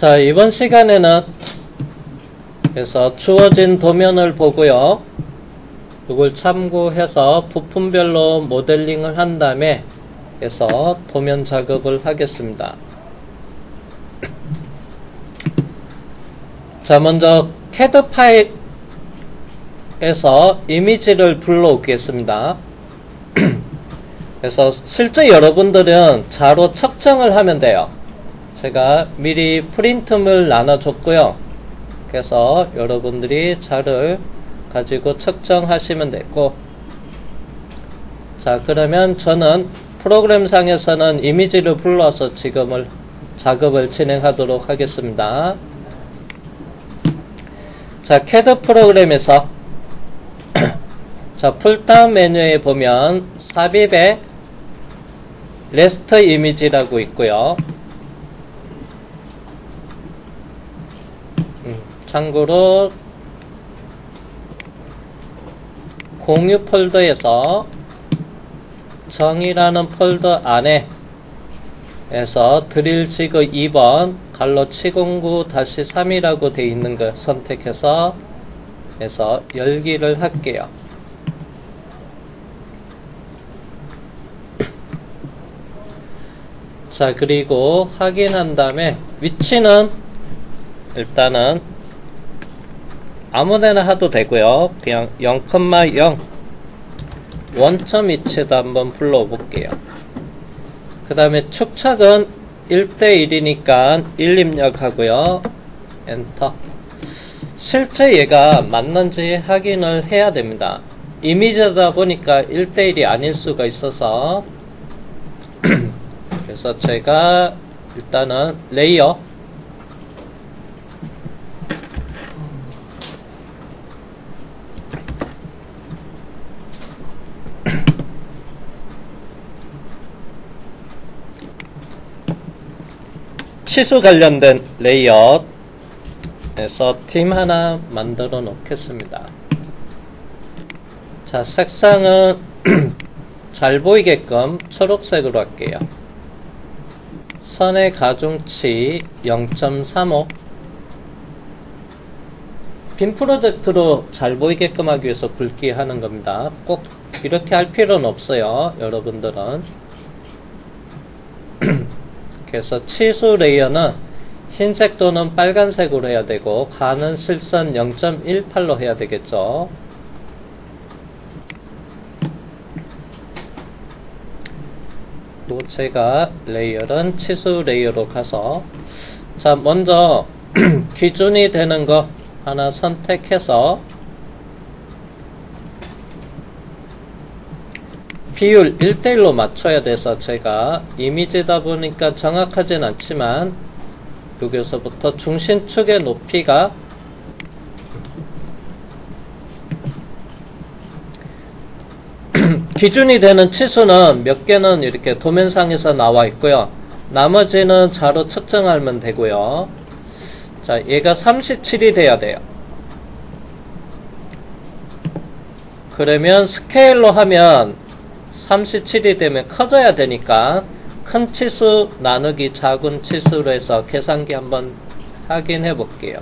자, 이번 시간에는 그래서 주어진 도면을 보고요. 이걸 참고해서 부품별로 모델링을 한 다음에 그래서 도면 작업을 하겠습니다. 자, 먼저 CAD 파일에서 이미지를 불러오겠습니다. 그래서 실제 여러분들은 자로 측정을 하면 돼요. 제가 미리 프린트물 나눠줬고요. 그래서 여러분들이 자를 가지고 측정하시면 되고, 자, 그러면 저는 프로그램상에서는 이미지를 불러서 지금을 작업을 진행하도록 하겠습니다. 자, CAD 프로그램에서 자, 풀다운 메뉴에 보면 삽입에 레스터 이미지라고 있고요. 참고로 공유 폴더에서 정이라는 폴더 안에 에서 드릴 지그 2번 갈로 709-3이라고 되어 있는 걸 선택해서 열기를 할게요. 자, 그리고 확인한 다음에 위치는 일단은 아무데나 하도 되고요. 그냥 0,0 원점 위치도 한번 불러볼게요. 그 다음에 축척은 1:1이니까 1 입력하고요. 엔터. 실제 얘가 맞는지 확인을 해야 됩니다. 이미지다 보니까 1:1이 아닐 수가 있어서 그래서 제가 일단은 레이어 치수 관련된 레이어에서 팀 하나 만들어 놓겠습니다. 자, 색상은 잘 보이게끔 초록색으로 할게요. 선의 가중치 0.35. 빔 프로젝트로 잘 보이게끔 하기 위해서 굵게 하는 겁니다. 꼭 이렇게 할 필요는 없어요, 여러분들은. 그래서 치수 레이어는 흰색 또는 빨간색으로 해야 되고, 가는 실선 0.18로 해야 되겠죠. 그리고 제가 레이어는 치수 레이어로 가서, 자, 먼저 기준이 되는 거 하나 선택해서 비율 1:1로 맞춰야 돼서 제가 이미지다 보니까 정확하진 않지만 여기서부터 중심축의 높이가 기준이 되는 치수는 몇 개는 이렇게 도면상에서 나와 있고요. 나머지는 자로 측정하면 되고요. 자, 얘가 37이 돼야 돼요. 그러면 스케일로 하면 37이 되면 커져야 되니까 큰 치수 나누기 작은 치수로 해서 계산기 한번 확인해 볼게요.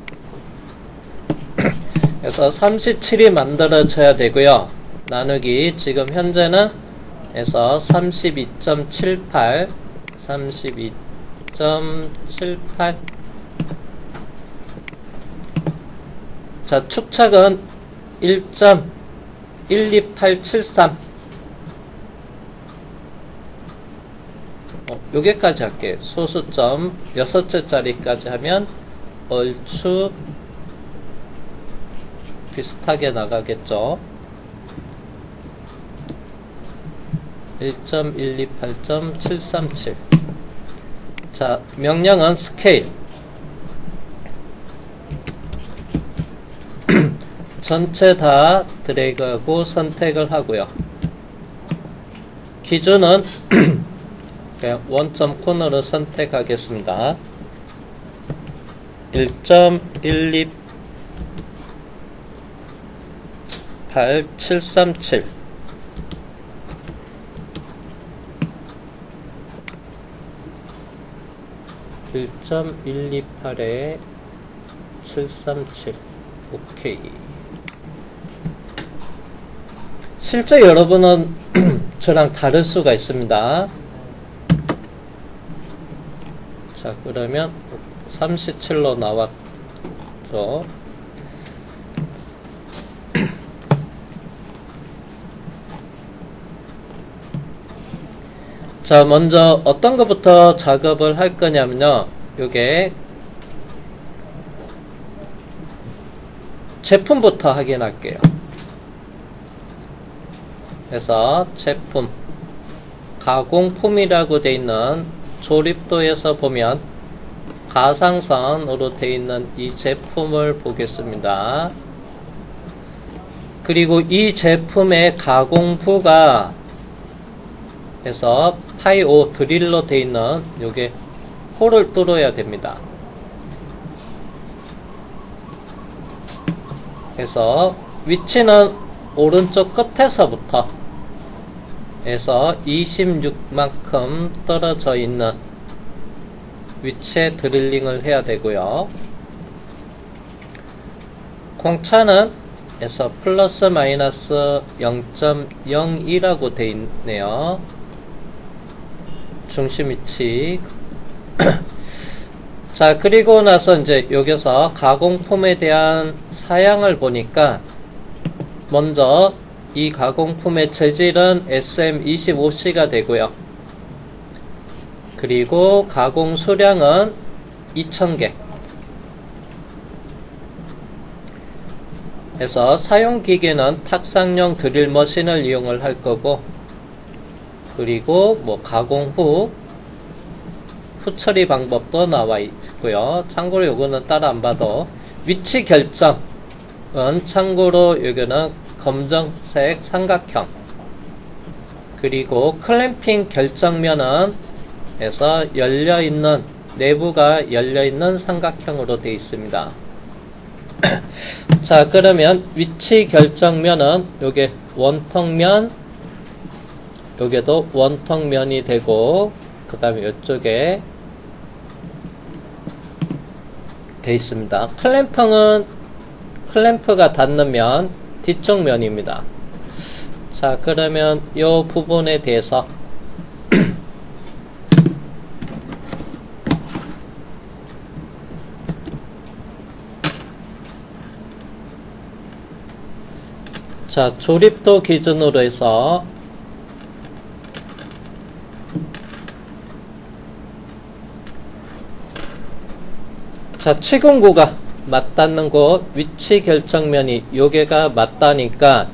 그래서 37이 만들어져야 되고요. 나누기 지금 현재는 해서 32.78 자, 축척은 1.12873 요게까지 할게요. 소수점 6개짜리까지 하면 얼추 비슷하게 나가겠죠. 1.128.737. 자, 명령은 스케일. 전체 다 드래그하고 선택을 하고요. 기준은 원점 코너를 선택하겠습니다. 1.128.737. 1.128에 737. 오케이. 실제 여러분은 저랑 다를 수가 있습니다. 자, 그러면 37로 나왔죠. 자, 먼저 어떤 것부터 작업을 할 거냐면요. 요게 제품부터 확인할게요. 그래서 제품, 가공품이라고 되어 있는 조립도에서 보면 가상선으로 되어 있는 이 제품을 보겠습니다. 그리고 이 제품의 가공부가 해서 파이 5 드릴로 되어 있는 요게 홀을 뚫어야 됩니다. 그래서 위치는 오른쪽 끝에서부터 해서 26만큼 떨어져 있는 위치에 드릴링을 해야 되고요. 공차는 해서 플러스 마이너스 0.02라고 되어 있네요. 중심 위치. 자, 그리고 나서 이제 여기서 가공품에 대한 사양을 보니까 먼저 이 가공품의 재질은 SM25C가 되고요. 그리고 가공 수량은 2000개. 해서 사용 기계는 탁상용 드릴 머신을 이용을 할 거고, 그리고 뭐 가공 후 처리 방법도 나와 있고요. 참고로 요거는 따라 안 봐도 위치 결정은 참고로 여기는 검정색 삼각형, 그리고 클램핑 결정면은 해서 열려있는, 내부가 열려있는 삼각형으로 되어 있습니다. 자, 그러면 위치 결정면은 요게 원통면, 요게도 원통면이 되고, 그 다음에 이쪽에 되어 있습니다. 클램프가 닿는 면, 뒤쪽 면입니다. 자, 그러면 이 부분에 대해서 자, 조립도 기준으로 해서 자, 치공구가 맞닿는 곳 위치 결정면이 요게가 맞다니까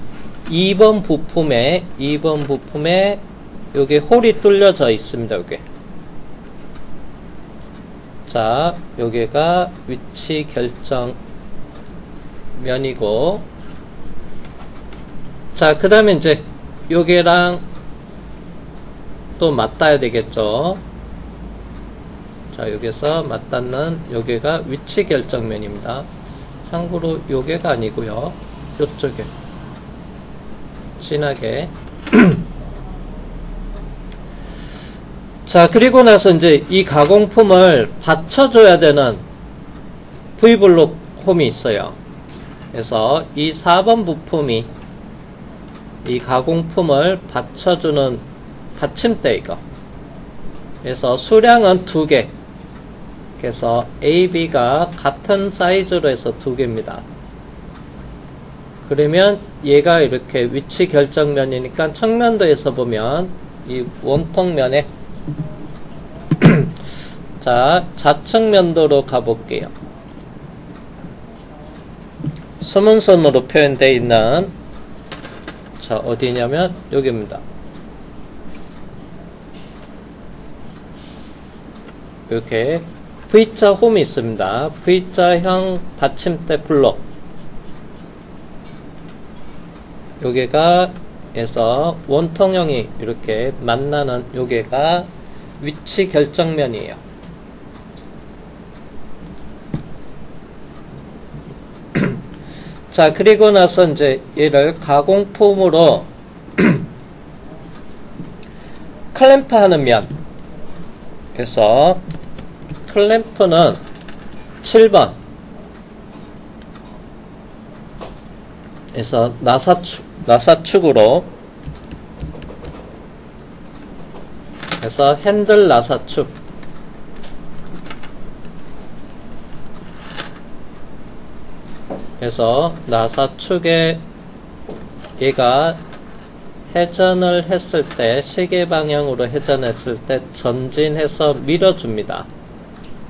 2번 부품에 요게 홀이 뚫려져 있습니다. 요게. 자, 요게가 위치 결정면이고, 자, 그 다음에 이제 요게랑 또 맞닿아야 되겠죠. 자, 여기서 맞닿는 요게가 위치 결정면입니다. 참고로 요게가 아니고요. 요쪽에 진하게. 자, 그리고 나서 이제 이 가공품을 받쳐줘야 되는 V블록 홈이 있어요. 그래서 이 4번 부품이 이 가공품을 받쳐주는 받침대 이거. 그래서 수량은 2개. 그래서 A, B가 같은 사이즈로 해서 2개입니다. 그러면 얘가 이렇게 위치 결정면이니까 측면도에서 보면 이 원통면에 자, 좌측면도로 가볼게요. 수문선으로 표현되어 있는 자, 어디냐면 여기입니다. 이렇게 V자 홈이 있습니다. V자형 받침대 블록. 요게가 해서 원통형이 이렇게 만나는 요게가 위치 결정면이에요. 자, 그리고 나서 이제 얘를 가공품으로 클램프 하는 면. 그래서 클램프는 7번 에서 나사축으로 해서 핸들 나사축 해서 나사축에 얘가 회전을 했을 때 시계 방향으로 회전했을 때 전진해서 밀어줍니다.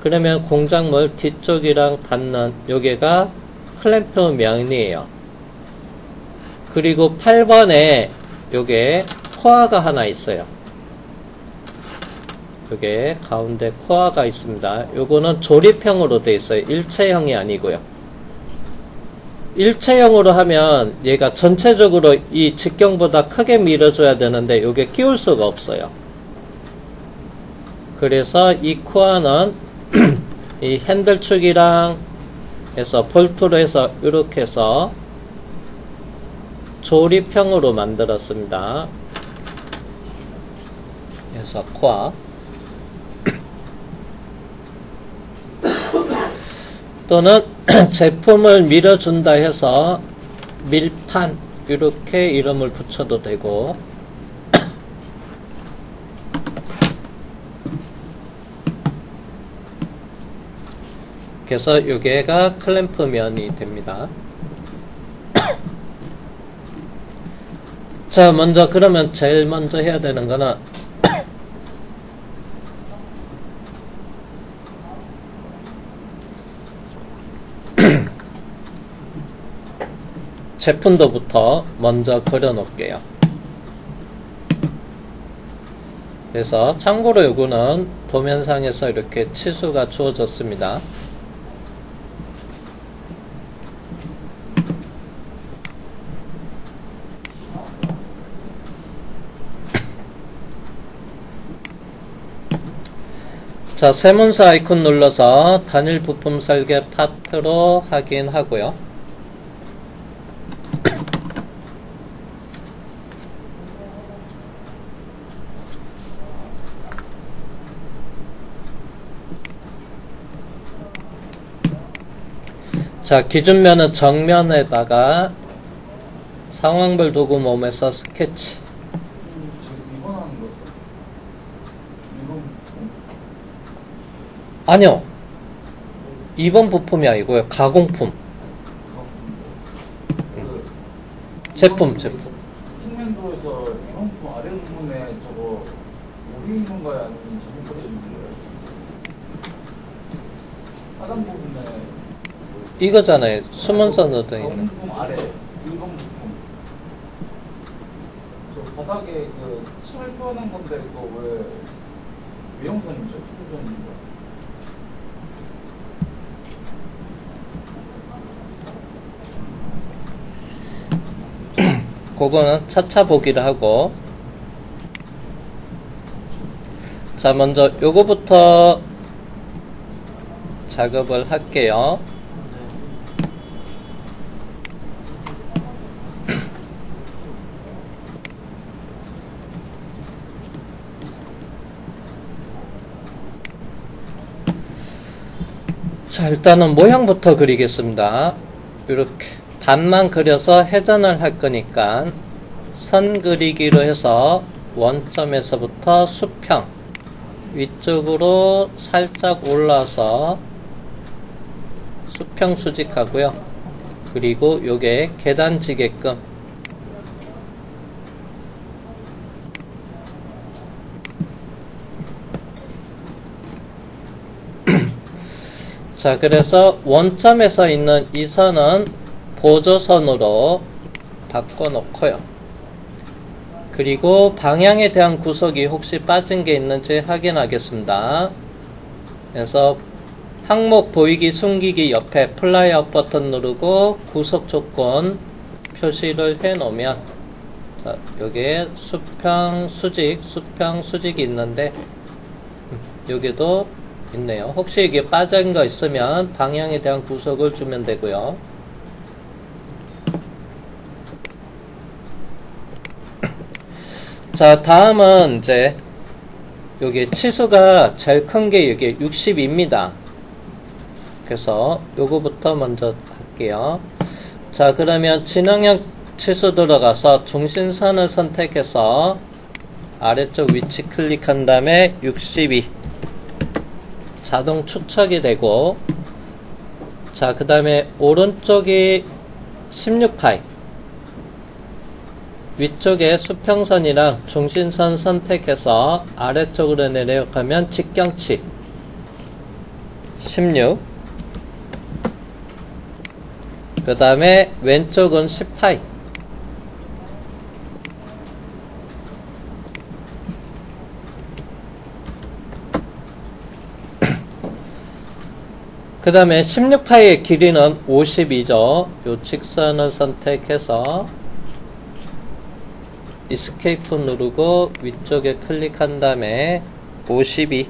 그러면 공작물 뒤쪽이랑 닿는 요게가 클램프 면이에요. 그리고 8번에 요게 코어가 하나 있어요. 요게 가운데 코어가 있습니다. 요거는 조립형으로 되어 있어요. 일체형이 아니고요. 일체형으로 하면 얘가 전체적으로 이 직경보다 크게 밀어줘야 되는데 요게 끼울 수가 없어요. 그래서 이 코어는 이 핸들축이랑 해서 볼트로 해서 이렇게 해서 조립형으로 만들었습니다. 그래서 코어 또는 제품을 밀어준다 해서 밀판 이렇게 이름을 붙여도 되고 그래서 요게가 클램프 면이 됩니다. 자, 먼저 그러면 제일 먼저 해야 되는 거는 제품도부터 먼저 그려 놓을게요. 그래서 참고로 요거는 도면상에서 이렇게 치수가 주어졌습니다. 자, 세문서 아이콘 눌러서 단일 부품 설계 파트로 확인하고요. 자, 기준면은 정면에다가 상황별 도구 몸에서 스케치. 아니요. 2번 부품이 아니고요. 가공품. 제품. 측면도에서 이번 부품 아래 부분에 저거 오리 있는 거야 아니면 저거 뿌려주는 거예요? 하단 부분에 이거잖아요. 수문선으로 되어 있는. 부품 아래 2번 부품. 저 바닥에 그 층을 표현한 건데 그거 왜 외형선이죠? 수문선인가? 그거는 차차 보기를 하고 자 먼저 요거부터 작업을 할게요. 자 일단은 모양부터 그리겠습니다. 이렇게 반만 그려서 회전을 할 거니까 선 그리기로 해서 원점에서부터 수평 위쪽으로 살짝 올라서 수평 수직하고요. 그리고 요게 계단지게끔 자 그래서 원점에서 있는 이 선은 보조선으로 바꿔놓고요. 그리고 방향에 대한 구석이 혹시 빠진 게 있는지 확인하겠습니다. 그래서 항목 보이기 숨기기 옆에 플라이아웃 버튼 누르고 구석 조건 표시를 해 놓으면 자, 여기에 수평 수직이 있는데 여기도 있네요. 혹시 이게 빠진 거 있으면 방향에 대한 구석을 주면 되고요. 자 다음은 이제 여기 치수가 제일 큰 게 이게 60입니다. 그래서 요거부터 먼저 할게요. 자, 그러면 진행형 치수 들어가서 중심선을 선택해서 아래쪽 위치 클릭한 다음에 62 자동 축척이 되고, 자, 그 다음에 오른쪽이 16파이, 위쪽에 수평선이랑 중심선 선택해서 아래쪽으로 내려가면 직경치 16, 그 다음에 왼쪽은 10파이, 그 다음에 16파이의 길이는 52죠. 요 직선을 선택해서 이스케이프 누르고 위쪽에 클릭한 다음에 52,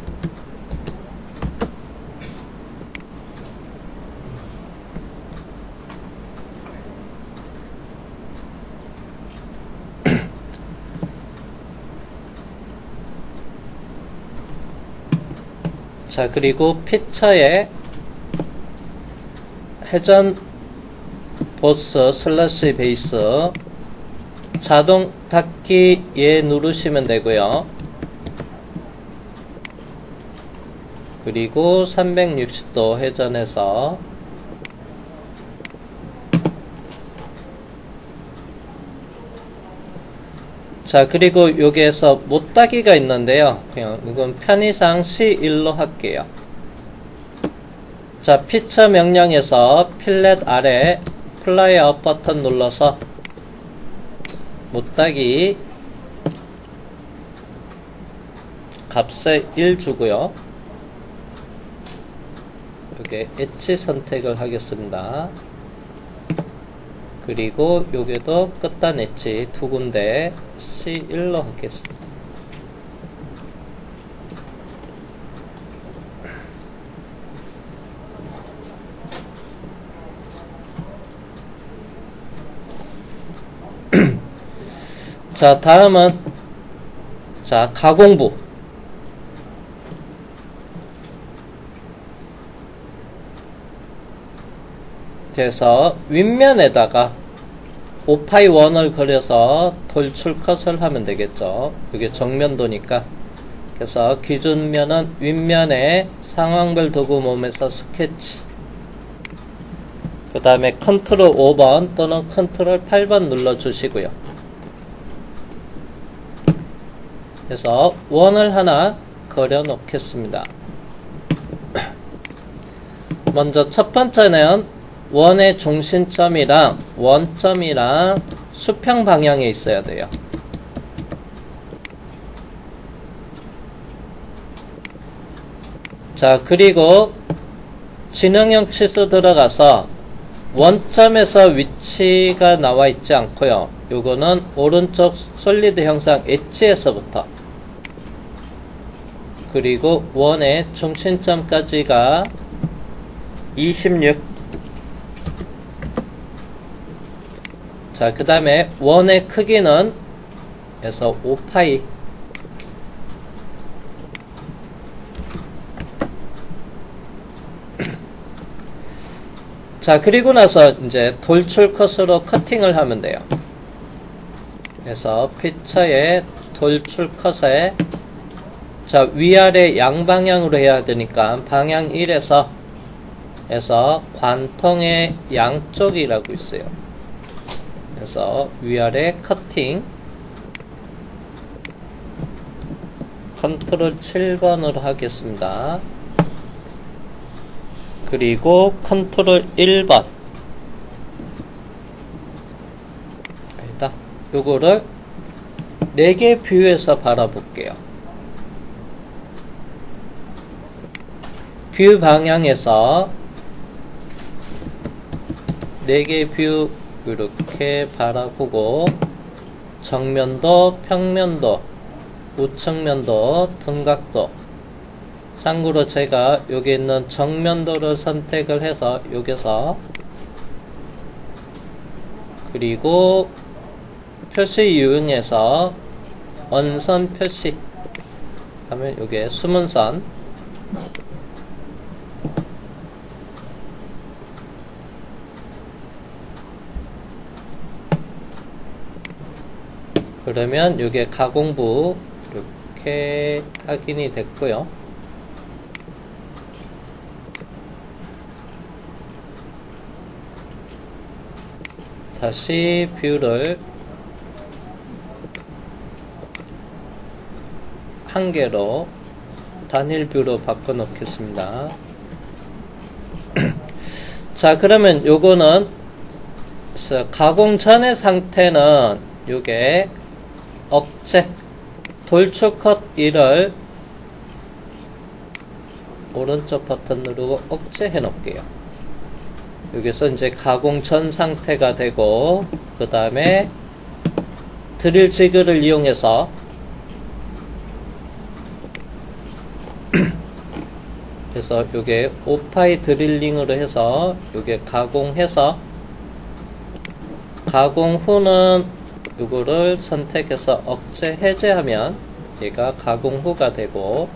자, 그리고 피처에 회전 보스 슬래시 베이스 자동 닫기 예 누르시면 되고요. 그리고 360도 회전해서 자, 그리고 여기에서 못따기가 있는데요. 그냥 이건 편의상 C1로 할게요. 자, 피처 명령에서 필렛 아래 플라이 업 버튼 눌러서 못따기 값에 1 주고요. 여기 엣지 선택을 하겠습니다. 그리고 여기도 끝단 엣지 두 군데 C1로 하겠습니다. 자, 다음은 자, 가공부. 그래서 윗면에다가 5파이 원을 그려서 돌출 컷을 하면 되겠죠. 이게 정면도니까. 그래서 기준면은 윗면에 상황별 도구 몸에서 스케치, 그 다음에 컨트롤 5번 또는 컨트롤 8번 눌러주시고요. 그래서 원을 하나 그려 놓겠습니다. 먼저 첫 번째는 원의 중심점이랑 원점이랑 수평 방향에 있어야 돼요. 자, 그리고 진행형 치수 들어가서 원점에서 위치가 나와 있지 않고요. 요거는 오른쪽 솔리드 형상 엣지에서부터, 그리고 원의 중심점까지가 26. 자, 그 다음에 원의 크기는 그래서 5파이, 자, 그리고 나서 이제 돌출 컷으로 커팅을 하면 돼요. 그래서 피처의 돌출 컷에 자, 위아래 양방향으로 해야 되니까 방향 1에서 해서 관통의 양쪽이라고 있어요. 그래서 위아래 커팅 컨트롤 7번으로 하겠습니다. 그리고 컨트롤 1번 요거를 4개 뷰에서 바라볼게요. 뷰 방향에서 4개 뷰 이렇게 바라보고 정면도, 평면도, 우측면도, 등각도, 참고로 제가 여기 있는 정면도를 선택을 해서 여기서, 그리고 표시 유형에서 언선 표시 하면 이게 숨은 선. 그러면 이게 가공부 이렇게 확인이 됐고요. 다시 뷰를 한 개로 단일 뷰로 바꿔 놓겠습니다. 자, 그러면 요거는 가공 전의 상태는 요게 억제 돌출 컷 1을 오른쪽 버튼 누르고 억제해 놓을게요. 여기서 이제 가공 전 상태가 되고, 그 다음에 드릴 지그를 이용해서 그래서 요게 오파이 드릴링으로 해서 요게 가공해서 가공 후는 요거를 선택해서 억제 해제하면 얘가 가공 후가 되고,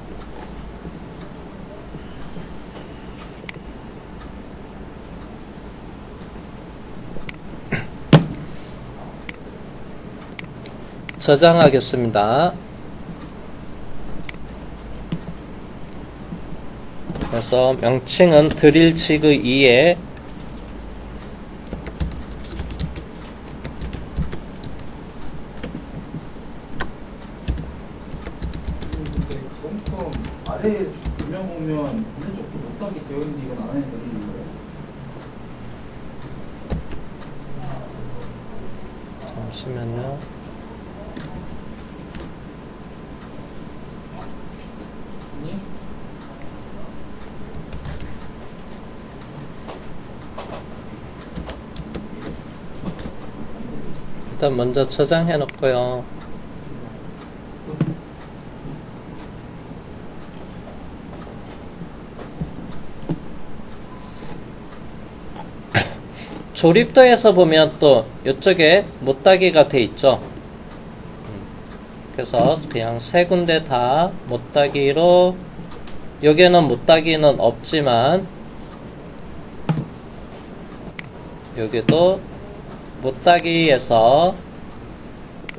저장하겠습니다. 그래서 명칭은 드릴 지그 2에 가공품 아래 조명 보면 반대쪽도 못하게 되어 있는데 이건 안 해야 되는 거예요? 잠시만요. 아니? 일단 먼저 저장해 놓고요. 조립도에서 보면 또 이쪽에 못따기가 돼 있죠. 그래서 그냥 세 군데 다 못따기로, 여기에는 못따기는 없지만 여기도 못따기에서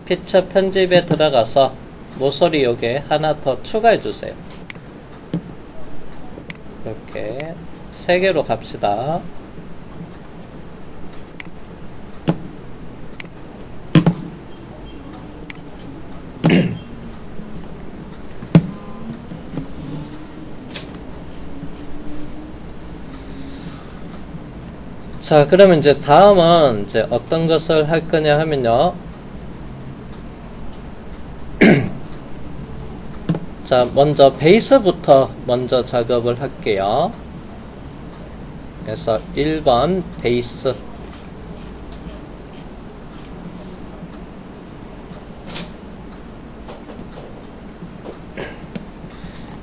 피처 편집에 들어가서 모서리 요게 하나 더 추가해 주세요. 이렇게 세 개로 갑시다. 자, 그러면 이제 다음은 이제 어떤 것을 할 거냐 하면요. 자, 먼저 베이스부터 먼저 작업을 할게요. 그래서 1번 베이스.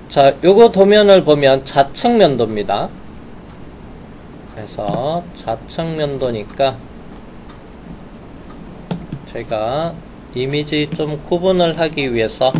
자, 요거 도면을 보면 좌측면도입니다. 그래서 좌측면도니까 제가 이미지 좀 구분을 하기 위해서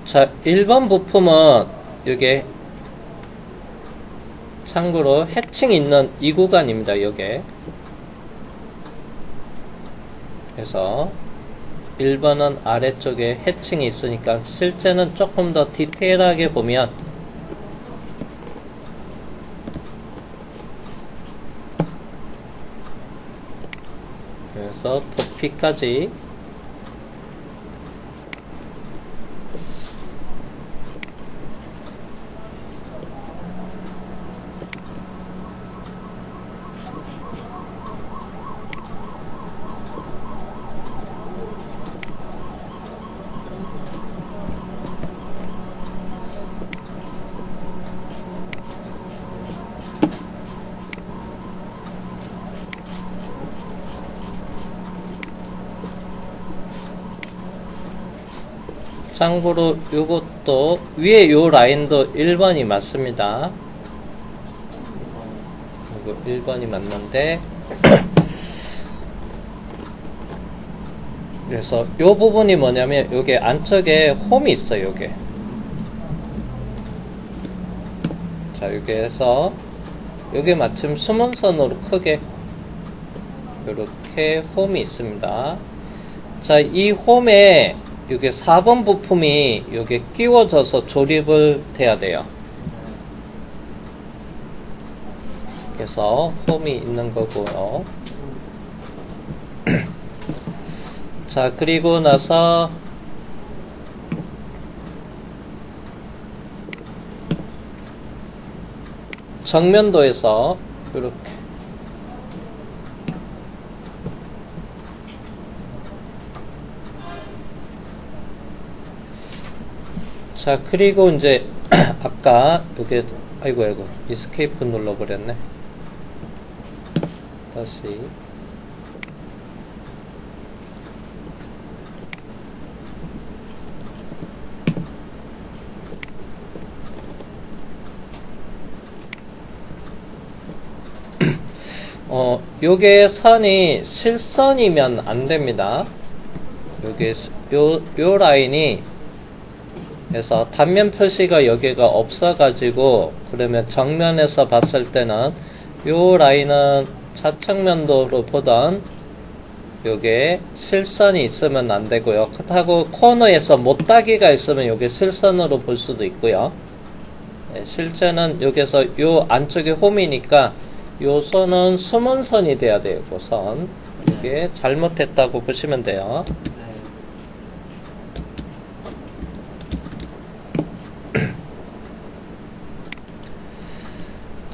자, 1번 부품은 요게 참고로 해칭이 있는 이 구간입니다. 요게. 그래서 1번은 아래쪽에 해칭이 있으니까 실제는 조금 더 디테일하게 보면 그래서 도피까지 참고로 요것도 위에 요 라인도 1번이 맞습니다. 이거 1번이 맞는데 그래서 요 부분이 뭐냐면 요게 안쪽에 홈이 있어요. 요게 자 요게 해서 요게 마침 수문선으로 크게 요렇게 홈이 있습니다. 자 이 홈에 요게 4번 부품이 요게 끼워져서 조립을 돼야 돼요. 그래서 홈이 있는 거고요. 자 그리고 나서 정면도에서 이렇게 자 그리고 이제 아까 이게 아이고 이스케이프 눌러버렸네. 다시 요게 선이 실선이면 안 됩니다. 요게 요 라인이 그래서 단면 표시가 여기가 없어 가지고 그러면 정면에서 봤을 때는 요 라인은 좌측면도로 보던 요게 실선이 있으면 안 되고요. 그렇다고 코너에서 못따기가 있으면 요게 실선으로 볼 수도 있고요. 네, 실제는 여기서 요 안쪽에 홈이니까 요 선은 수문선이 돼야 돼요. 그 선. 이게 잘못했다고 보시면 돼요.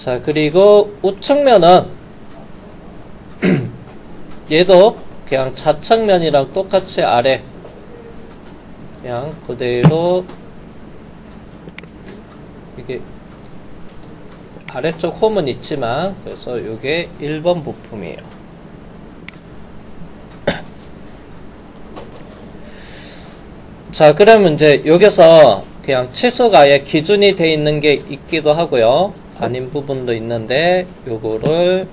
자, 그리고 우측면은 얘도 그냥 좌측면이랑 똑같이 아래 그냥 그대로 이게 아래쪽 홈은 있지만 그래서 이게 1번 부품이에요. 자 그러면 이제 여기서 그냥 치수가 아예 기준이 돼 있는 게 있기도 하고요. 아닌 부분도 있는데 요거를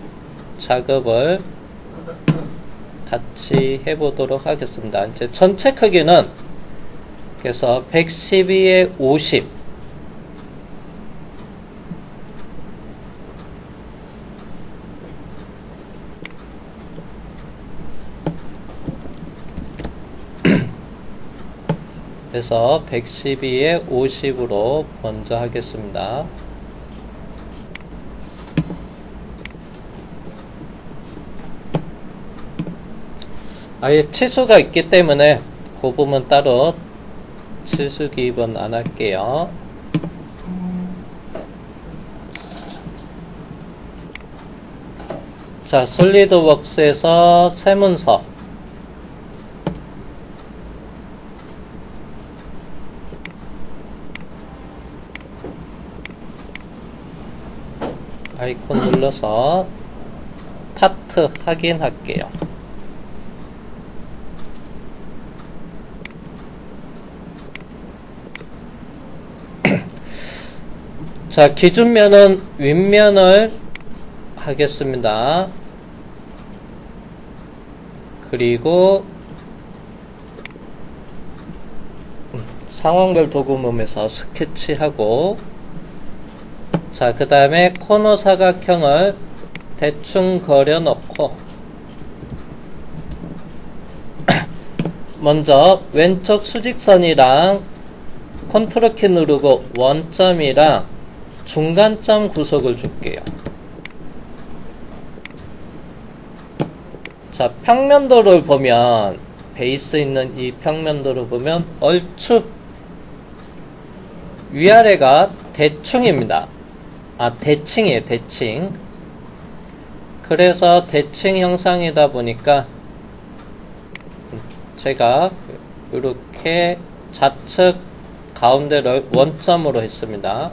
작업을 같이 해보도록 하겠습니다. 이제 전체 크기는 그래서 112에 50 그래서 112에 50으로 먼저 하겠습니다. 아예 치수가 있기 때문에 그 부분 따로 치수 기입은 안 할게요. 자, 솔리드웍스에서 세문서 아이콘 눌러서 파트 확인할게요. 자, 기준면은 윗면을 하겠습니다. 그리고 상황별 도구mom에서 스케치하고 자, 그 다음에 코너 사각형을 대충 그려 놓고 먼저 왼쪽 수직선이랑 컨트롤 키 누르고 원점이랑 중간점 구속을 줄게요. 자, 평면도를 보면 베이스 있는 이 평면도를 보면 얼추 위아래가 대충입니다. 대칭이에요. 대칭. 그래서 대칭 형상이다 보니까 제가 이렇게 좌측 가운데를 원점으로 했습니다.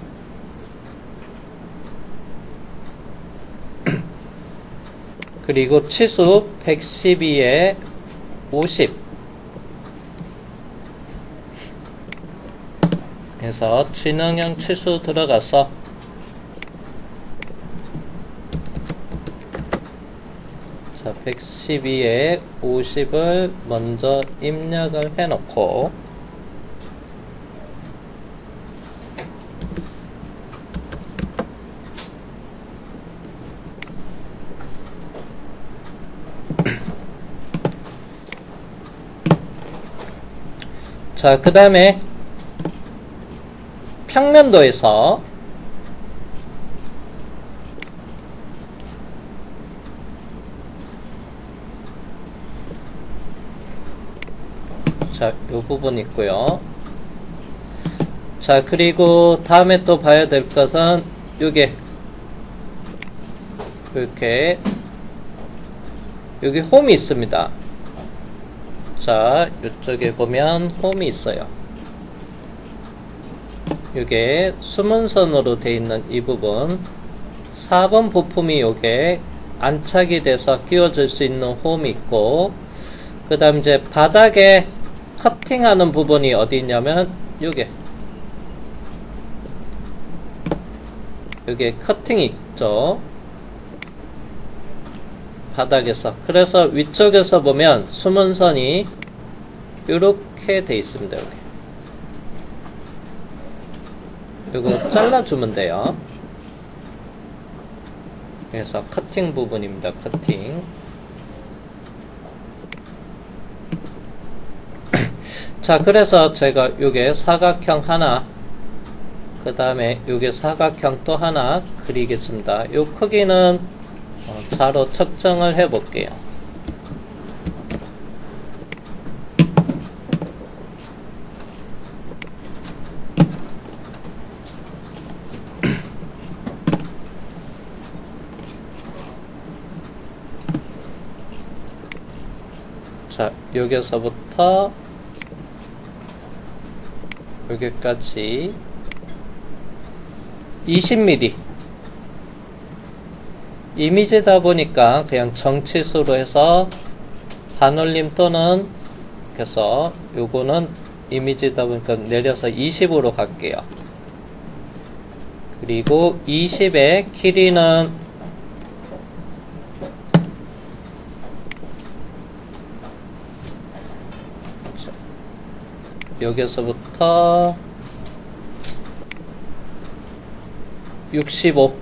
그리고 치수 112에 50 그래서 진행형 치수 들어가서 자 112에 50을 먼저 입력을 해놓고 자 그 다음에 평면도에서 자, 요 부분 있고요. 자, 그리고 다음에 또 봐야 될 것은 요게 이렇게 여기 홈이 있습니다. 자, 이쪽에 보면 홈이 있어요. 요게 수문선으로 되어 있는 이 부분 4번 부품이 요게 안착이 돼서 끼워질 수 있는 홈이 있고 그 다음 이제 바닥에 커팅하는 부분이 어디 있냐면 요게 커팅이 있죠. 바닥에서. 그래서 위쪽에서 보면 수문선이 요렇게 돼 있습니다. 여기. 요거 잘라주면 돼요. 그래서 커팅 부분입니다. 커팅. 자, 그래서 제가 요게 사각형 하나, 그 다음에 요게 사각형 또 하나 그리겠습니다. 요 크기는 자로 측정을 해 볼게요. 자, 여기서부터 여기까지 20mm 이미지다 보니까 그냥 정치수로 해서 반올림 또는 그래서 요거는 이미지다 보니까 내려서 20으로 갈게요. 그리고 20의 길이는 여기서부터 65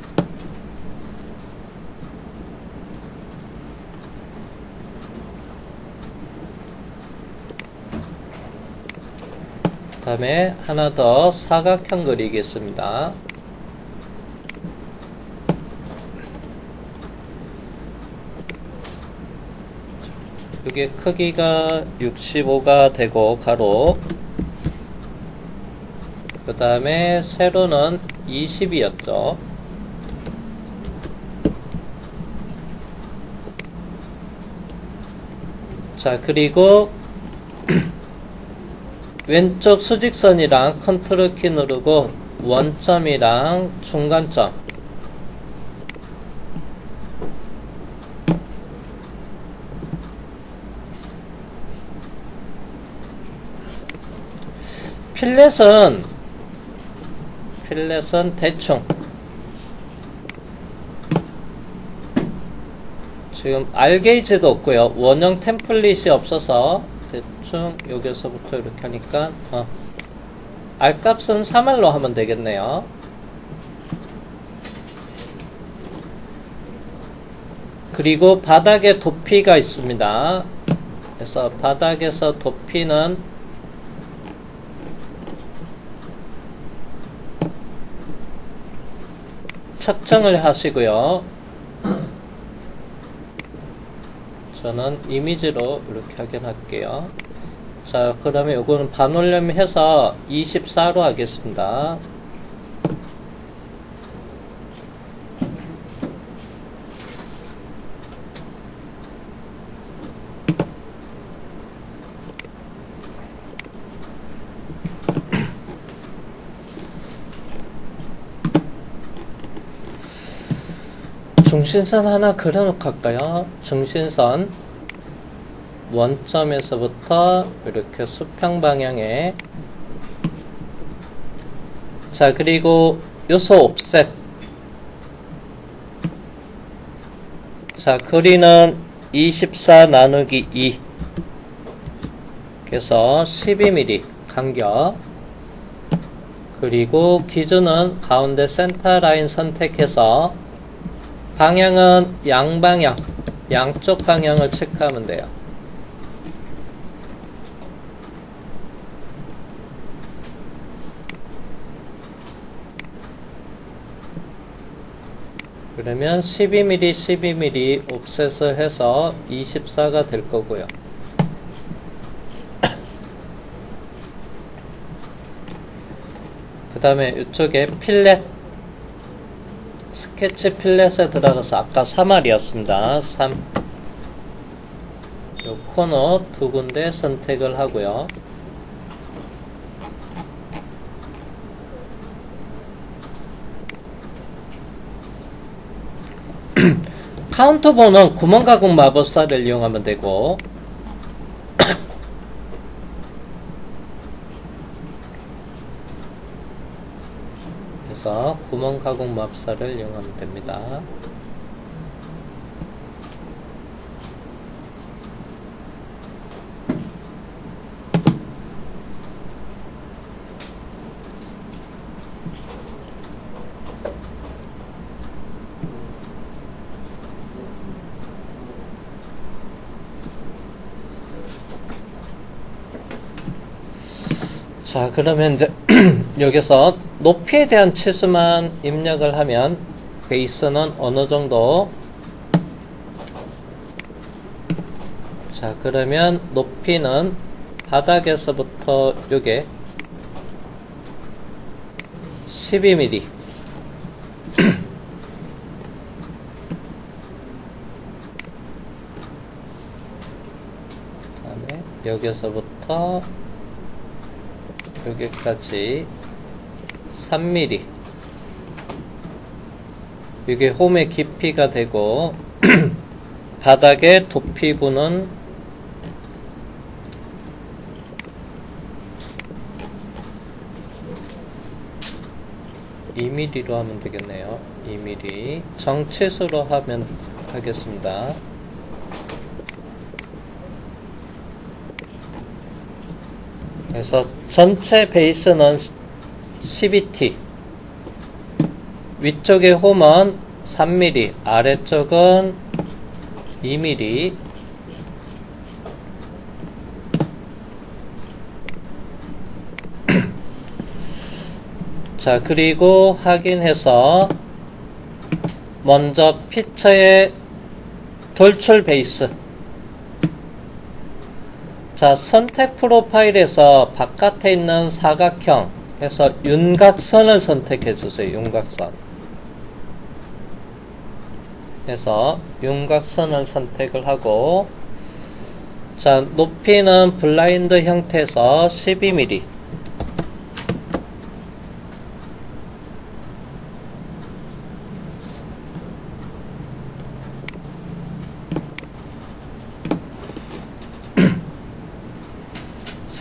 그 다음에 하나 더 사각형 그리겠습니다. 이게 크기가 65가 되고 가로 그 다음에 세로는 20이었죠. 자, 그리고 왼쪽 수직선이랑 컨트롤 키 누르고 원점이랑 중간점 필렛은 대충 지금 알게이지도 없고요. 원형 템플릿이 없어서 대충 여기서부터 이렇게 하니까 R값은 3R로 하면 되겠네요. 그리고 바닥에 도피가 있습니다. 그래서 바닥에서 도피는 측정을 하시고요. 저는 이미지로 이렇게 확인할게요. 자, 그러면 요거는 반올림 해서 24로 하겠습니다. 중심선 하나 그려놓고 할까요? 중심선 원점에서부터 이렇게 수평 방향에 자, 그리고 요소 옵셋. 자, 거리는 24 나누기 2. 그래서 12mm 간격. 그리고 기준은 가운데 센터 라인 선택해서 방향은 양방향, 양쪽 방향을 체크하면 돼요. 그러면 12mm, 12mm 옵셋을 해서 24가 될 거고요. 그 다음에 이쪽에 필렛, 스케치 필렛에 들어가서 아까 3알이었습니다. 3. 요 코너 두 군데 선택을 하고요. 카운터본은 구멍 가공 마법사를 이용하면 되고, 그래서 구멍 가공 마법사를 이용하면 됩니다. 자, 그러면 이제 여기서 높이에 대한 치수만 입력을 하면 베이스는 어느 정도, 자, 그러면 높이는 바닥에서부터 요게 12mm 그 다음에 여기서부터 여기까지 3mm. 이게 홈의 깊이가 되고 바닥의 도피부는 2mm로 하면 되겠네요. 2mm. 정치수로 하면 하겠습니다. 그래서 전체 베이스는 12T, 위쪽의 홈은 3mm, 아래쪽은 2mm. 자, 그리고 확인해서 먼저 피처의 돌출 베이스. 자, 선택 프로파일에서 바깥에 있는 사각형 해서 윤곽선을 선택해 주세요. 윤곽선. 해서 윤곽선을 선택을 하고, 자, 높이는 블라인드 형태에서 12mm.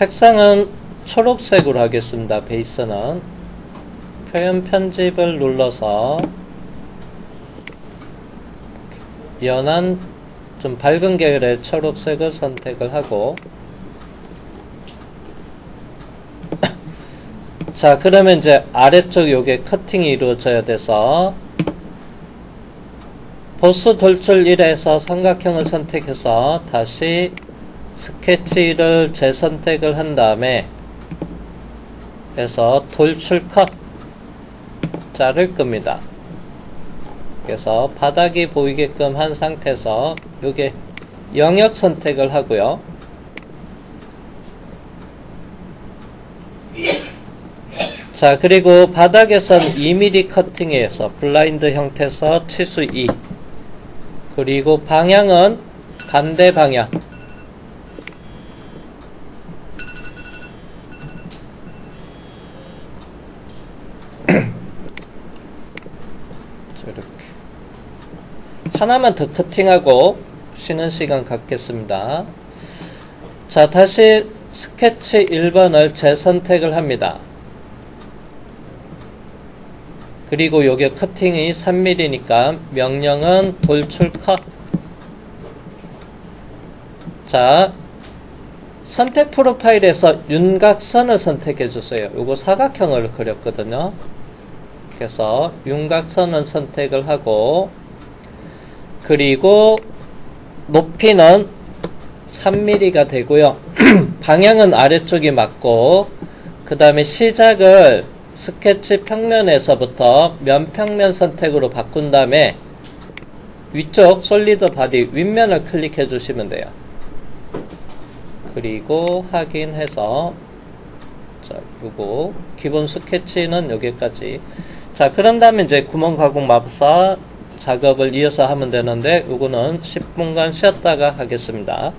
색상은 초록색으로 하겠습니다. 베이스는 표현 편집을 눌러서 연한 좀 밝은 계열의 초록색을 선택을 하고, 자, 그러면 이제 아래쪽 요게 커팅이 이루어져야 돼서 보스 돌출 1에서 삼각형을 선택해서 다시 스케치를 재선택을 한 다음에 해서 돌출 컷 자를 겁니다. 그래서 바닥이 보이게끔 한 상태에서 요게 영역 선택을 하고요. 자, 그리고 바닥에선 2mm 커팅해서 블라인드 형태에서 치수 2, 그리고 방향은 반대 방향. 이렇게 하나만 더 커팅하고 쉬는 시간 갖겠습니다. 자, 다시 스케치 1번을 재선택을 합니다. 그리고 요게 커팅이 3mm니까 명령은 돌출 컷. 자, 선택 프로파일에서 윤곽선을 선택해 주세요. 요거 사각형을 그렸거든요. 그래서 윤곽선을 선택을 하고, 그리고 높이는 3mm가 되고요. 방향은 아래쪽이 맞고, 그 다음에 시작을 스케치 평면에서부터 면평면 선택으로 바꾼 다음에 위쪽 솔리드 바디 윗면을 클릭해 주시면 돼요. 그리고 확인해서, 자, 요거 기본 스케치는 여기까지. 자, 그런 다음에 이제 구멍 가공 마법사 작업을 이어서 하면 되는데, 요거는 10분간 쉬었다가 하겠습니다.